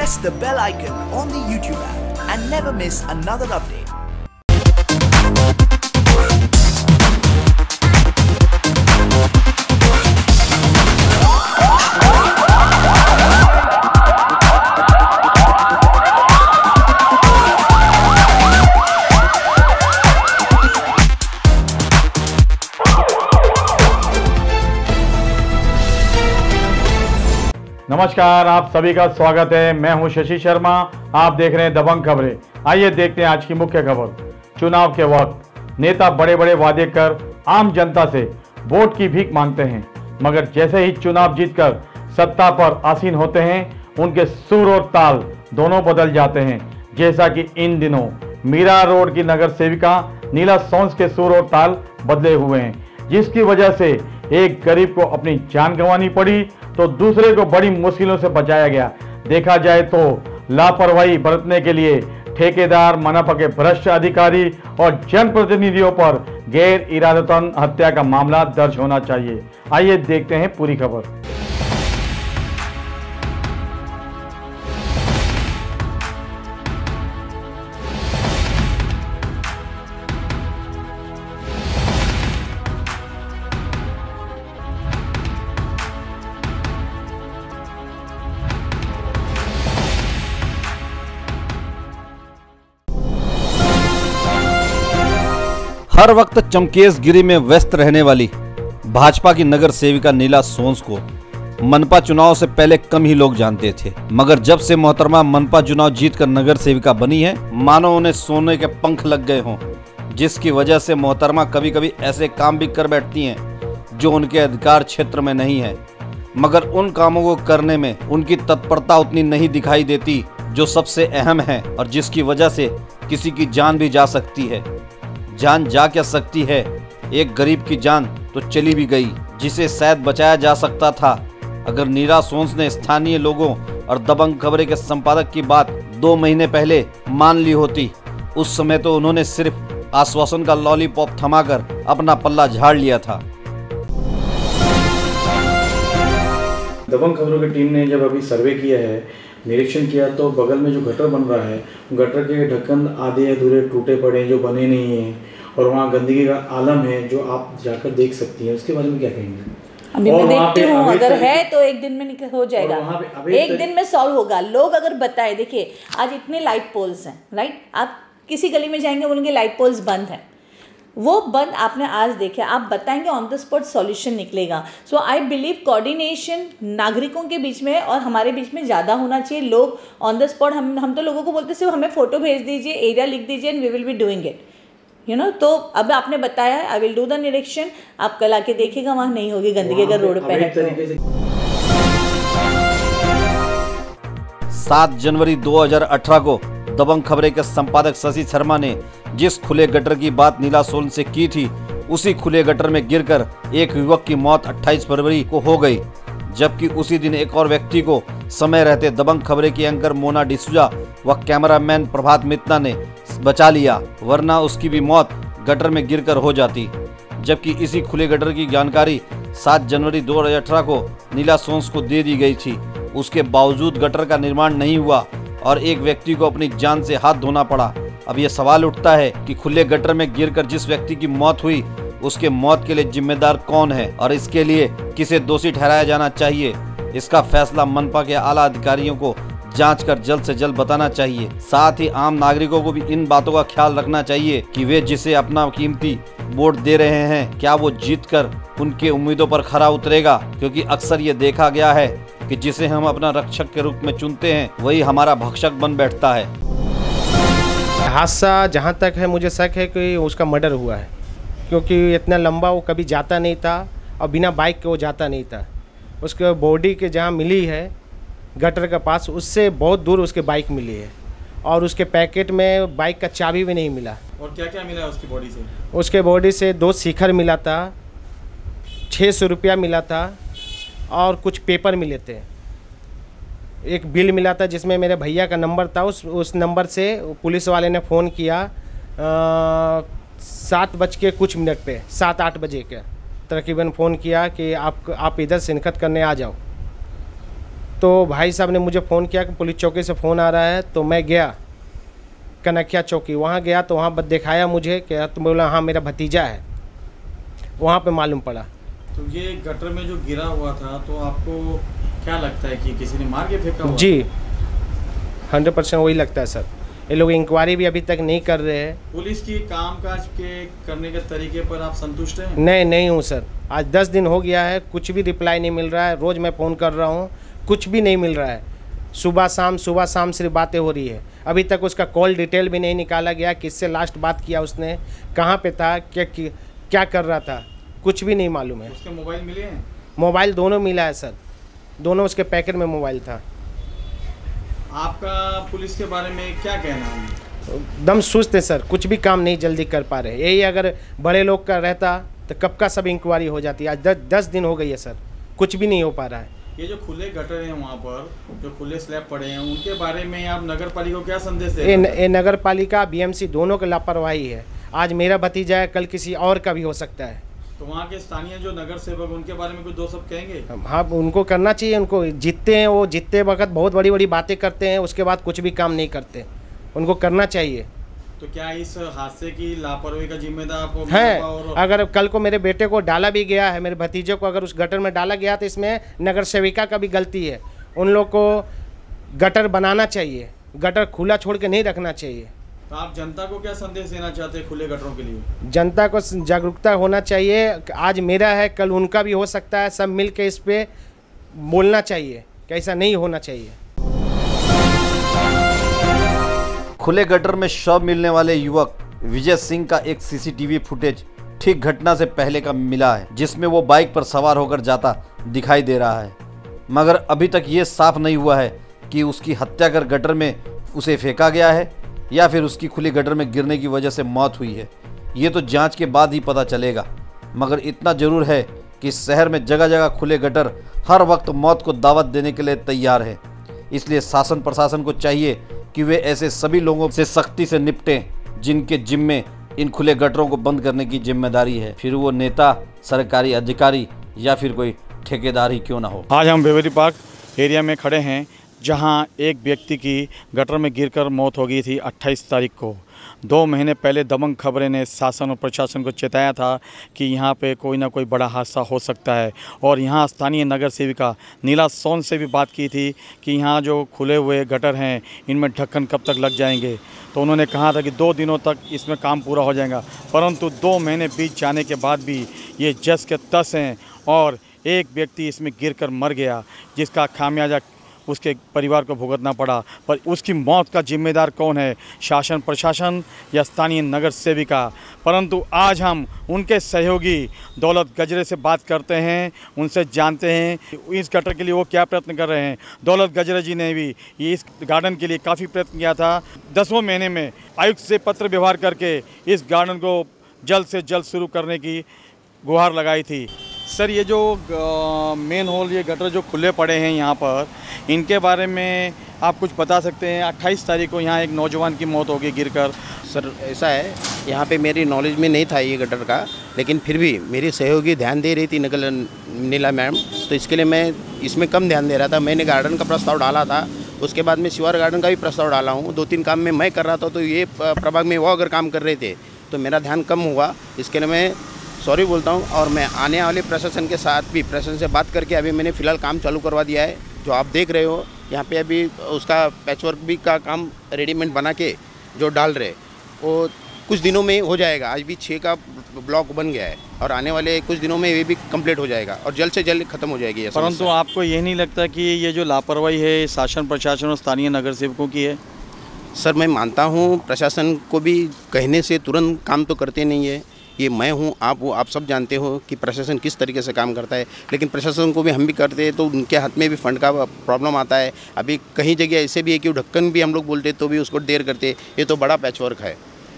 press the bell icon on the YouTube app and never miss another update. नमस्कार, आप सभी का स्वागत है। मैं हूं शशि शर्मा। आप देख रहे हैं दबंग खबरें। आइए देखते हैं आज की मुख्य खबर। चुनाव के वक्त नेता बड़े बड़े वादे कर आम जनता से वोट की भीख मांगते हैं, मगर जैसे ही चुनाव जीतकर सत्ता पर आसीन होते हैं उनके सुर और ताल दोनों बदल जाते हैं। जैसा कि इन दिनों मीरा रोड की नगर सेविका नीला सोंस के सुर और ताल बदले हुए हैं, जिसकी वजह से एक गरीब को अपनी जान गंवानी पड़ी तो दूसरे को बड़ी मुश्किलों से बचाया गया। देखा जाए तो लापरवाही बरतने के लिए ठेकेदार, मनपा के भ्रष्ट अधिकारी और जनप्रतिनिधियों पर गैर इरादतन हत्या का मामला दर्ज होना चाहिए। आइए देखते हैं पूरी खबर। हर वक्त चमकेशगिरी में व्यस्त रहने वाली भाजपा की नगर सेविका नीला सोंस को मनपा चुनाव से पहले कम ही लोग जानते थे, मगर जब से मोहतरमा मनपा चुनाव जीतकर नगर सेविका बनी है, मानो उन्हें सोने के पंख लग गए हों, जिसकी वजह से मोहतरमा कभी कभी ऐसे काम भी कर बैठती हैं जो उनके अधिकार क्षेत्र में नहीं है, मगर उन कामों को करने में उनकी तत्परता उतनी नहीं दिखाई देती जो सबसे अहम है और जिसकी वजह से किसी की जान भी जा सकती है। जान जा क्या सकती है, एक गरीब की जान तो चली भी गई, जिसे शायद बचाया जा सकता था अगर नीला सोंस ने स्थानीय लोगों और दबंग खबरें के संपादक की बात 2 महीने पहले मान ली होती। उस समय तो उन्होंने सिर्फ आश्वासन का लॉलीपॉप थमाकर अपना पल्ला झाड़ लिया था। दबंग खबरों की टीम ने जब अभी सर्वे किया है, निरीक्षण किया, तो बगल में जो गटर बन रहा है, गटर के ढक्कन आधे अधूरे टूटे पड़े हैं जो बने नहीं हैं, और वहाँ गंदगी का आलम है जो आप जाकर देख सकती हैं। उसके बारे में क्या कहेंगे? अभी मैं देखती हूँ, अगर है तो एक दिन में हो जाएगा, एक दिन में सॉल्व होगा। लोग अगर बताए, देखिए आज इतने लाइट पोल्स हैं, राइट, आप किसी गली में जाएंगे बोलेंगे लाइट पोल्स बंद हैं, वो बंद आपने आज देखे, आप बताएंगे ऑन द स्पॉट सॉल्यूशन निकलेगा। सो आई बिलीव कोऑर्डिनेशन नागरिकों के बीच में और हमारे बीच में ज़्यादा होना चाहिए। लोग ऑन द स्पॉट, हम तो लोगों को बोलते सिर्फ हमें फ़ोटो भेज दीजिए, एरिया लिख दीजिए and we will be doing it, you know. तो अब आपने बताया है, आई विल डू द निरीक्षण, आप कल आके देखिएगा वहाँ नहीं होगी गंदगी अगर रोड पे है तो। 7 जनवरी 2018 को दबंग खबरें के संपादक शशि शर्मा ने जिस खुले गटर की बात नीला सोंस से की थी, उसी खुले गटर में गिरकर एक युवक की मौत 28 फरवरी को हो गई, जबकि उसी दिन एक और व्यक्ति को समय रहते दबंग खबरें की एंकर मोना डिसूजा व कैमरामैन प्रभात मित्रा ने बचा लिया, वरना उसकी भी मौत गटर में गिरकर हो जाती। जबकि इसी खुले गटर की जानकारी 7 जनवरी 2018 को नीला सोंस को दे दी गई थी। उसके बावजूद गटर का निर्माण नहीं हुआ और एक व्यक्ति को अपनी जान से हाथ धोना पड़ा। अब यह सवाल उठता है कि खुले गटर में गिरकर जिस व्यक्ति की मौत हुई, उसके मौत के लिए जिम्मेदार कौन है और इसके लिए किसे दोषी ठहराया जाना चाहिए। इसका फैसला मनपा के आला अधिकारियों को जांच कर जल्द से जल्द बताना चाहिए। साथ ही आम नागरिकों को भी इन बातों का ख्याल रखना चाहिए कि वे जिसे अपना कीमती वोट दे रहे हैं, क्या वो जीतकर उनके उम्मीदों पर खरा उतरेगा, क्योंकि अक्सर ये देखा गया है कि जिसे हम अपना रक्षक के रूप में चुनते हैं वही हमारा भक्षक बन बैठता है। हादसा जहाँ तक है मुझे शक है कि उसका मर्डर हुआ है, क्योंकि इतना लंबा वो कभी जाता नहीं था और बिना बाइक के वो जाता नहीं था। उसके बॉडी के जहाँ मिली है गटर के पास, उससे बहुत दूर उसके बाइक मिली है और उसके पैकेट में बाइक का चाबी भी नहीं मिला। और क्या क्या मिला उसकी बॉडी से? उसके बॉडी से 2 शिखर मिला था, 600 रुपया मिला था और कुछ पेपर मिले थे। एक बिल मिला था जिसमें मेरे भैया का नंबर था, उस नंबर से पुलिस वाले ने फ़ोन किया 7 बज के कुछ मिनट पे, 7-8 बजे के तकरीबन फ़ोन किया कि आप इधर शिरकत करने आ जाओ। तो भाई साहब ने मुझे फ़ोन किया कि पुलिस चौकी से फ़ोन आ रहा है। तो मैं गया कनखिया चौकी, वहाँ गया तो वहाँ दिखाया मुझे कि तो बोला हाँ मेरा भतीजा है। वहाँ पे मालूम पड़ा। तो ये गटर में जो गिरा हुआ था, तो आपको क्या लगता है कि किसी ने मार के फेंका हुआ? जी 100% वही लगता है सर। ये लोग इंक्वायरी भी अभी तक नहीं कर रहे हैं। पुलिस की कामकाज के करने के तरीके पर आप संतुष्ट हैं? नहीं हूँ सर। आज 10 दिन हो गया है, कुछ भी रिप्लाई नहीं मिल रहा है। रोज़ मैं फ़ोन कर रहा हूँ, कुछ भी नहीं मिल रहा है। सुबह शाम सिर्फ बातें हो रही है। अभी तक उसका कॉल डिटेल भी नहीं निकाला गया, किससे लास्ट बात किया उसने, कहाँ पे था, क्या कर रहा था, कुछ भी नहीं मालूम है। उसके मोबाइल मिले हैं? मोबाइल दोनों मिला है सर, दोनों उसके पैकेट में मोबाइल था। आपका पुलिस के बारे में क्या कहना है? दम सुस्त है सर, कुछ भी काम नहीं जल्दी कर पा रहे। यही अगर बड़े लोग का रहता तो कब का सब इंक्वायरी हो जाती। आज 10 दिन हो गई है सर, कुछ भी नहीं हो पा रहा है। ये जो खुले गटर हैं वहाँ पर, जो खुले स्लैब पड़े हैं, उनके बारे में आप नगर पालिका को क्या संदेश देते हैं? ये नगर पालिका BMC दोनों की लापरवाही है। आज मेरा भतीजा है, कल किसी और का भी हो सकता है। तो वहाँ के स्थानीय जो नगर सेवक, उनके बारे में कुछ दो शब्द कहेंगे? हाँ, उनको करना चाहिए। उनको जीतते हैं, वो जीतते वक्त बहुत बड़ी बड़ी बातें करते हैं, उसके बाद कुछ भी काम नहीं करते। उनको करना चाहिए। तो क्या इस हादसे की लापरवाही का जिम्मेदार आप है? अगर कल को मेरे बेटे को डाला भी गया है, मेरे भतीजे को अगर उस गटर में डाला गया तो इसमें नगर सेविका का भी गलती है। उन लोग को गटर बनाना चाहिए, गटर खुला छोड़ के नहीं रखना चाहिए। तो आप जनता को क्या संदेश देना चाहते हैं खुले गटरों के लिए? जनता को जागरूकता होना चाहिए। आज मेरा है, कल उनका भी हो सकता है। सब मिल के इस पे बोलना चाहिए कि ऐसा नहीं होना चाहिए। खुले गटर में शव मिलने वाले युवक विजय सिंह का एक CCTV फुटेज ठीक घटना से पहले का मिला है, जिसमें वो बाइक पर सवार होकर जाता दिखाई दे रहा है। मगर अभी तक ये साफ नहीं हुआ है कि उसकी हत्या कर गटर में उसे फेंका गया है या फिर उसकी खुली गटर में गिरने की वजह से मौत हुई है। ये तो जांच के बाद ही पता चलेगा। मगर इतना ज़रूर है कि शहर में जगह जगह खुले गटर हर वक्त मौत को दावत देने के लिए तैयार है। इसलिए शासन प्रशासन को चाहिए कि वे ऐसे सभी लोगों से सख्ती से निपटें जिनके जिम्मे इन खुले गटरों को बंद करने की जिम्मेदारी है, फिर वो नेता, सरकारी अधिकारी या फिर कोई ठेकेदार ही क्यों ना हो। आज हम बेवरी पार्क एरिया में खड़े हैं, जहां एक व्यक्ति की गटर में गिरकर मौत हो गई थी 28 तारीख को। 2 महीने पहले दबंग खबरें ने शासन और प्रशासन को चेताया था कि यहाँ पे कोई ना कोई बड़ा हादसा हो सकता है, और यहाँ स्थानीय नगर सेविका नीला सोन से भी बात की थी कि यहाँ जो खुले हुए गटर हैं इनमें ढक्कन कब तक लग जाएंगे। तो उन्होंने कहा था कि 2 दिनों तक इसमें काम पूरा हो जाएगा, परंतु 2 महीने बीत जाने के बाद भी ये जस के तस हैं और एक व्यक्ति इसमें गिरकर मर गया, जिसका खामियाजा उसके परिवार को भुगतना पड़ा। पर उसकी मौत का जिम्मेदार कौन है? शासन प्रशासन या स्थानीय नगर सेविका? परंतु आज हम उनके सहयोगी दौलत गजरे से बात करते हैं, उनसे जानते हैं इस गटर के लिए वो क्या प्रयत्न कर रहे हैं। दौलत गजरे जी ने भी ये इस गार्डन के लिए काफ़ी प्रयत्न किया था। 10वें महीने में आयुक्त से पत्र व्यवहार करके इस गार्डन को जल्द से जल्द शुरू करने की गुहार लगाई थी। सर, ये जो मेन होल, ये गटर जो खुले पड़े हैं यहाँ पर, इनके बारे में आप कुछ बता सकते हैं? 28 तारीख को यहाँ एक नौजवान की मौत हो गई गिरकर। सर ऐसा है, यहाँ पे मेरी नॉलेज में नहीं था ये गटर का, लेकिन फिर भी मेरी सहयोगी ध्यान दे रही थी नीला मैम, तो इसके लिए मैं इसमें कम ध्यान दे रहा था। मैंने गार्डन का प्रस्ताव डाला था, उसके बाद में शिवार गार्डन का भी प्रस्ताव डाला हूँ। 2-3 काम में मैं कर रहा था, तो ये प्रभाग में वो अगर काम कर रहे थे तो मेरा ध्यान कम हुआ। इसके लिए मैं सॉरी बोलता हूँ, और मैं आने वाले प्रशासन के साथ भी प्रशासन से बात करके अभी मैंने फ़िलहाल काम चालू करवा दिया है। जो आप देख रहे हो यहाँ पे अभी उसका पैचवर्क भी का काम रेडीमेड बना के जो डाल रहे, वो कुछ दिनों में हो जाएगा। आज भी 6 का ब्लॉक बन गया है और आने वाले कुछ दिनों में ये भी कंप्लीट हो जाएगा और जल्द से जल्द खत्म हो जाएगी। परंतु आपको ये नहीं लगता कि ये जो लापरवाही है शासन प्रशासन और स्थानीय नगर सेवकों की है? सर मैं मानता हूँ, प्रशासन को भी कहने से तुरंत काम तो करते नहीं है। ये मैं हूँ, आप हो, आप सब जानते हो कि प्रशासन किस तरीके से काम करता है, लेकिन प्रशासन को भी हम भी करते हैं तो उनके हाथ में भी फंड का प्रॉब्लम आता है। अभी कहीं जगह ऐसे भी है कि ढक्कन भी हम लोग बोलते तो भी उसको देर करते। ये तो बड़ा पैचवर्क है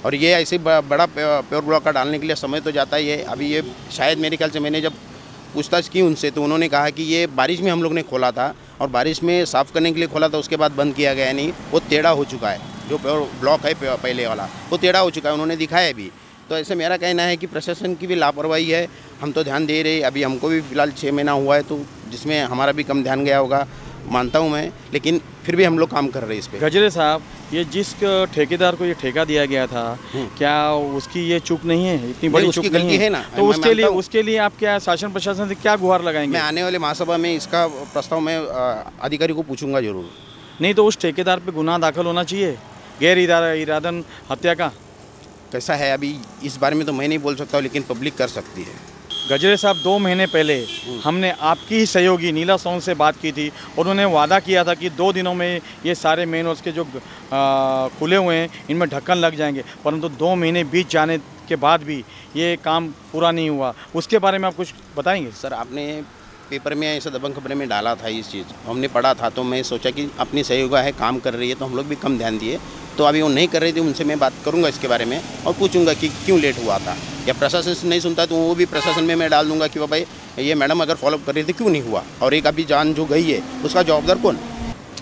और ये ऐसे बड़ा प्योर ब्लॉक का डालने के लिए समय तो जाता ही है। अभी ये शायद मेरे ख्याल से मैंने जब पूछताछ की उनसे तो उन्होंने कहा कि ये बारिश में हम लोग ने खोला था और बारिश में साफ़ करने के लिए खोला था, उसके बाद बंद किया गया नहीं। वो टेढ़ा हो चुका है, जो प्योर ब्लॉक है पहले वाला वो टेढ़ा हो चुका है, उन्होंने दिखाया भी। तो ऐसे मेरा कहना है कि प्रशासन की भी लापरवाही है। हम तो ध्यान दे रहे, अभी हमको भी फ़िलहाल 6 महीना हुआ है तो जिसमें हमारा भी कम ध्यान गया होगा। मानता हूँ मैं, लेकिन फिर भी हम लोग काम कर रहे हैं इस पे। गजरे साहब, ये जिस ठेकेदार को ये ठेका दिया गया था, क्या उसकी ये चूक नहीं है? इतनी बड़ी चूक नहीं है ना? तो उसके लिए आप क्या शासन प्रशासन से क्या गुहार लगाएंगे? मैं आने वाले महासभा में इसका प्रस्ताव मैं अधिकारी को पूछूंगा जरूर। नहीं तो उस ठेकेदार पे गुनाह दाखिल होना चाहिए, गैर इरादन हत्या का। कैसा है अभी इस बारे में तो मैं नहीं बोल सकता, लेकिन पब्लिक कर सकती है। गजरे साहब, 2 महीने पहले हमने आपकी ही सहयोगी नीला सोन से बात की थी और उन्होंने वादा किया था कि 2 दिनों में ये सारे मेन हाउस के जो खुले हुए हैं इनमें ढक्कन लग जाएंगे, परंतु 2 महीने बीत जाने के बाद भी ये काम पूरा नहीं हुआ। उसके बारे में आप कुछ बताएंगे? सर, आपने पेपर में ऐसा दबंग खबरें में डाला था इस चीज़, हमने पढ़ा था, तो मैं सोचा कि अपनी सहयोगा है, काम कर रही है, तो हम लोग भी कम ध्यान दिए। तो अभी वो नहीं कर रही थी, उनसे मैं बात करूंगा इसके बारे में और पूछूंगा कि क्यों लेट हुआ था, या प्रशासन नहीं सुनता तो वो भी प्रशासन में मैं डाल दूंगा कि भाई ये मैडम अगर फॉलोअप कर रही थी क्यों नहीं हुआ, और एक अभी जान जो गई है उसका जवाबदार कौन?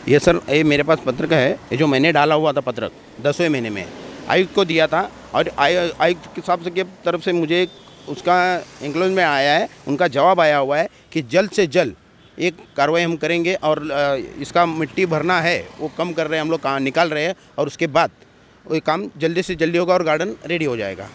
ये सर, ये मेरे पास पत्रक है, ये जो मैंने डाला हुआ था पत्रक 10वें महीने में आयुक्त को दिया था, और आयुक्त के साहब की तरफ से मुझे उसका इंक्लोज में आया है, उनका जवाब आया हुआ है कि जल्द से जल्द एक कार्रवाई हम करेंगे, और इसका मिट्टी भरना है वो कम कर रहे हैं हम लोग, निकाल रहे हैं, और उसके बाद वो काम जल्दी से जल्दी होगा और गार्डन रेडी हो जाएगा।